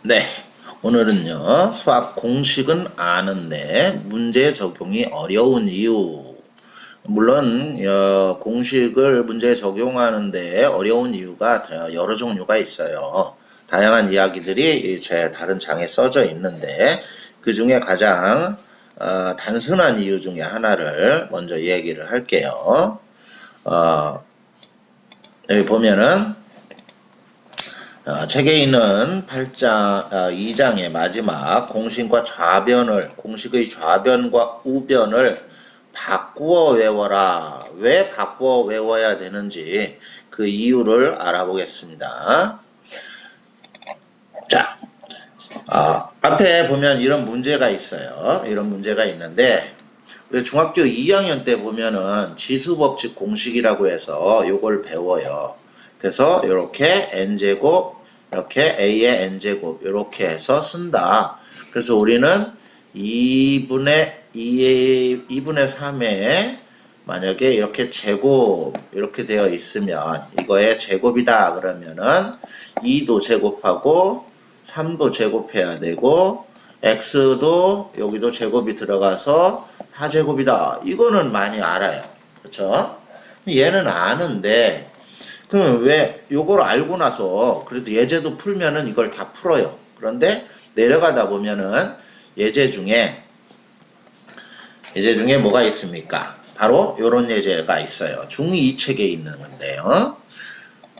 네, 오늘은요, 수학 공식은 아는데 문제 적용이 어려운 이유. 물론, 공식을 문제에 적용하는데 어려운 이유가 여러 종류가 있어요. 다양한 이야기들이 제 다른 장에 써져 있는데, 그 중에 가장 단순한 이유 중에 하나를 먼저 얘기를 할게요. 여기 보면은 책에 있는 8장, 2장의 마지막 공식의 좌변과 우변을 바꾸어 외워라. 왜 바꾸어 외워야 되는지 그 이유를 알아보겠습니다. 자, 앞에 보면 이런 문제가 있어요. 이런 문제가 있는데, 우리 중학교 2학년 때 보면은 지수법칙 공식이라고 해서 요걸 배워요. 그래서 이렇게 n제곱, 이렇게 a의 n제곱 이렇게 해서 쓴다. 그래서 우리는 2분의 3에 만약에 이렇게 제곱 이렇게 되어 있으면 이거의 제곱이다 그러면은 2도 제곱하고 3도 제곱해야 되고 x도 여기도 제곱이 들어가서 4제곱이다. 이거는 많이 알아요. 그렇죠? 얘는 아는데 그러면 왜 요걸 알고 나서 그래도 예제도 풀면은 이걸 다 풀어요. 그런데 내려가다 보면은 예제 중에 뭐가 있습니까? 바로 요런 예제가 있어요. 중2 책에 있는 건데요.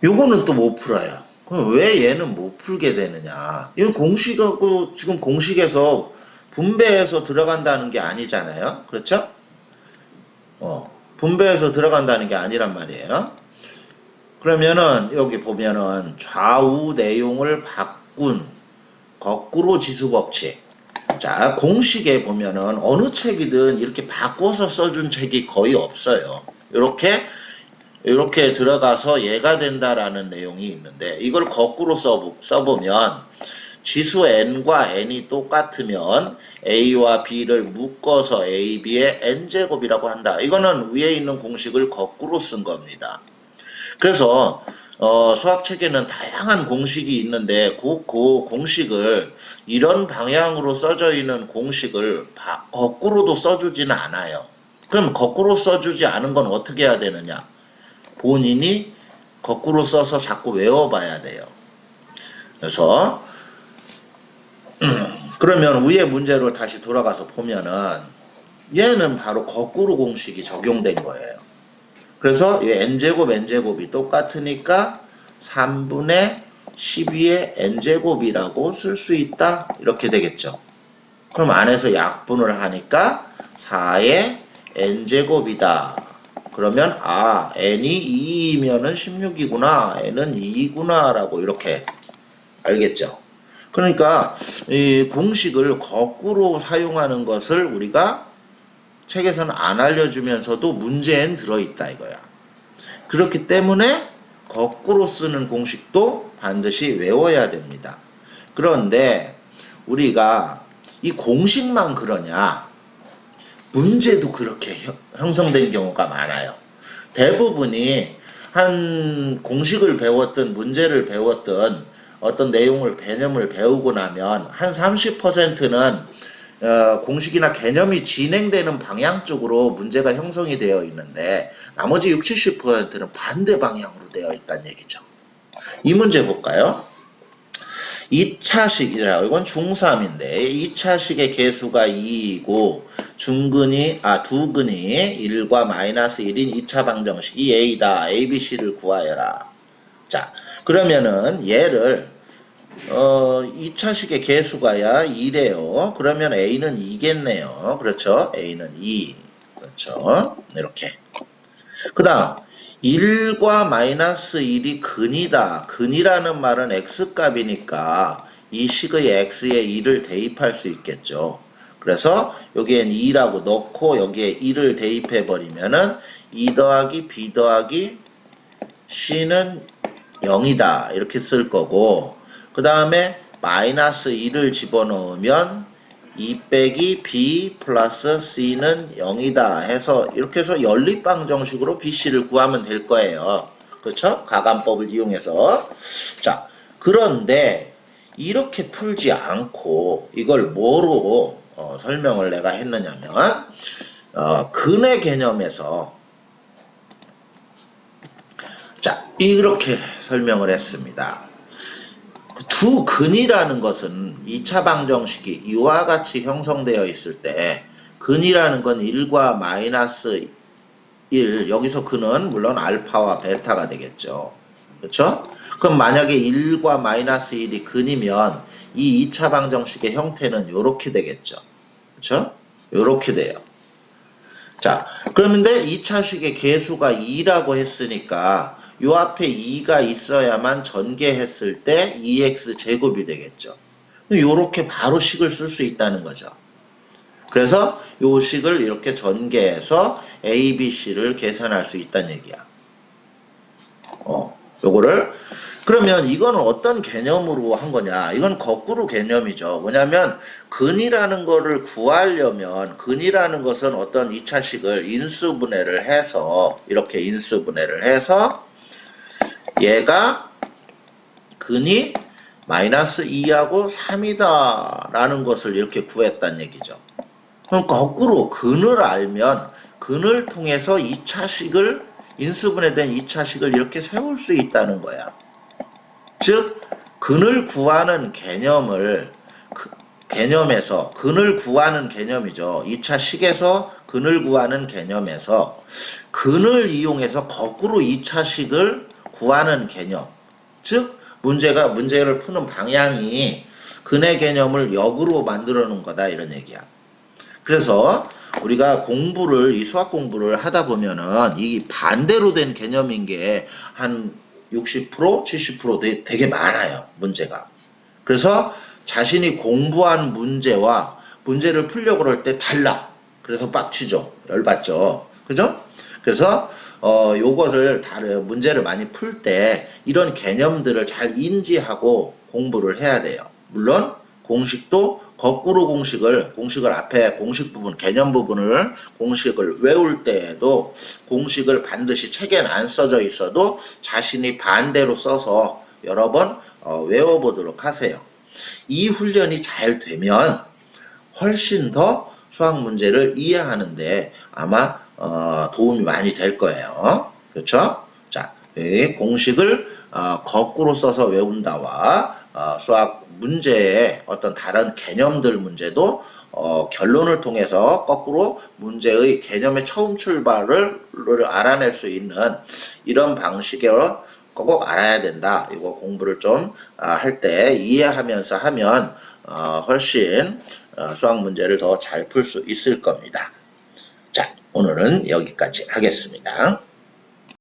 요거는 또 못 풀어요. 그럼 왜 얘는 못 풀게 되느냐? 이건 공식하고 지금 공식에서 분배해서 들어간다는 게 아니잖아요. 그렇죠? 분배해서 들어간다는 게 아니란 말이에요. 그러면은 여기 보면은 좌우 내용을 바꾼 거꾸로 지수법칙. 자, 공식에 보면은 어느 책이든 이렇게 바꿔서 써준 책이 거의 없어요. 이렇게 들어가서 얘가 된다라는 내용이 있는데 이걸 거꾸로 써보면 지수 n과 n이 똑같으면 a와 b를 묶어서 a, b의 n제곱이라고 한다. 이거는 위에 있는 공식을 거꾸로 쓴 겁니다. 그래서 수학책에는 다양한 공식이 있는데 그 공식을 이런 방향으로 써져 있는 공식을 거꾸로도 써주지는 않아요. 그럼 거꾸로 써주지 않은 건 어떻게 해야 되느냐? 본인이 거꾸로 써서 자꾸 외워봐야 돼요. 그래서 그러면 위에 문제로 다시 돌아가서 보면은 얘는 바로 거꾸로 공식이 적용된 거예요. 그래서 이 n제곱이 똑같으니까 3분의 12의 n제곱이라고 쓸 수 있다. 이렇게 되겠죠. 그럼 안에서 약분을 하니까 4의 n제곱이다. 그러면 n이 2이면은 16이구나. n은 2구나 라고 이렇게 알겠죠. 그러니까 이 공식을 거꾸로 사용하는 것을 우리가 책에서는 안 알려주면서도 문제엔 들어있다 이거야. 그렇기 때문에 거꾸로 쓰는 공식도 반드시 외워야 됩니다. 그런데 우리가 이 공식만 그러냐? 문제도 그렇게 형성된 경우가 많아요. 대부분이 한 공식을 배웠든 문제를 배웠든 어떤 내용을 개념을 배우고 나면 한 30%는 공식이나 개념이 진행되는 방향 쪽으로 문제가 형성이 되어 있는데 나머지 60, 70%는 반대 방향으로 되어 있다는 얘기죠. 이 문제 볼까요? 2차식이죠. 이건 중3인데 2차식의 개수가 2이고 두 근이 1과 마이너스 1인 2차 방정식이 a다. abc를 구하여라. 자, 그러면은 얘를 2차식의 개수가야 2래요. 그러면 a는 2겠네요. 그렇죠? a는 2. 그렇죠? 이렇게. 그 다음 1과 마이너스 1이 근이다. 근이라는 말은 x값이니까 이 식의 x에 2를 대입할 수 있겠죠. 그래서 여기엔 2라고 넣고 여기에 1을 대입해 버리면은 2 더하기 b 더하기 c는 0이다. 이렇게 쓸 거고 그 다음에 마이너스 2를 집어넣으면 2 빼기 b 플러스 c는 0이다 해서 이렇게 해서 연립방정식으로 bc를 구하면 될 거예요. 그렇죠? 가감법을 이용해서. 자, 그런데 이렇게 풀지 않고 이걸 뭐로 설명을 내가 했느냐면 근의 개념에서 자 이렇게 설명을 했습니다. 두 근이라는 것은 2차 방정식이 이와 같이 형성되어 있을 때 근이라는 건 1과 마이너스 1 여기서 근은 물론 알파와 베타가 되겠죠. 그렇죠? 그럼 만약에 1과 마이너스 1이 근이면 이 2차 방정식의 형태는 이렇게 되겠죠. 그렇죠? 이렇게 돼요. 자, 그런데 2차식의 계수가 2라고 했으니까 요 앞에 2가 있어야만 전개했을 때 2x 제곱이 되겠죠. 요렇게 바로 식을 쓸 수 있다는 거죠. 그래서 요 식을 이렇게 전개해서 a, b, c를 계산할 수 있다는 얘기야. 요거를 그러면 이거는 어떤 개념으로 한 거냐? 이건 거꾸로 개념이죠. 뭐냐면 근이라는 거를 구하려면 근이라는 것은 어떤 2차식을 인수분해를 해서 이렇게 인수분해를 해서 얘가 근이 마이너스 2하고 3이다 라는 것을 이렇게 구했다는 얘기죠. 그럼 거꾸로 근을 알면 근을 통해서 2차식을 인수분해된 2차식을 이렇게 세울 수 있다는 거야. 즉 근을 구하는 개념을 개념에서 근을 구하는 개념이죠. 2차 식에서 근을 구하는 개념에서 근을 이용해서 거꾸로 2차 식을 구하는 개념. 즉 문제를 푸는 방향이 근의 개념을 역으로 만들어 놓은 거다 이런 얘기야. 그래서 우리가 이 수학 공부를 하다 보면은 이 반대로 된 개념인 게 한 60%, 70% 되게 많아요, 문제가. 그래서 자신이 공부한 문제와 문제를 풀려고 그럴 때 달라. 그래서 빡치죠. 열받죠. 그죠? 그래서 요것을 문제를 많이 풀 때 이런 개념들을 잘 인지하고 공부를 해야 돼요. 물론 공식도 거꾸로 공식을 앞에 공식 부분, 개념 부분을 공식을 외울 때에도 공식을 반드시 책에는 안 써져 있어도 자신이 반대로 써서 여러 번 외워보도록 하세요. 이 훈련이 잘 되면 훨씬 더 수학 문제를 이해하는데 아마 도움이 많이 될 거예요. 그렇죠? 자, 공식을 거꾸로 써서 외운다와 수학 문제의 어떤 다른 개념들 문제도 결론을 통해서 거꾸로 문제의 개념의 처음 출발을 알아낼 수 있는 이런 방식으로 꼭 알아야 된다. 이거 공부를 좀 할 때 이해하면서 하면 훨씬 수학 문제를 더 잘 풀 수 있을 겁니다. 자, 오늘은 여기까지 하겠습니다.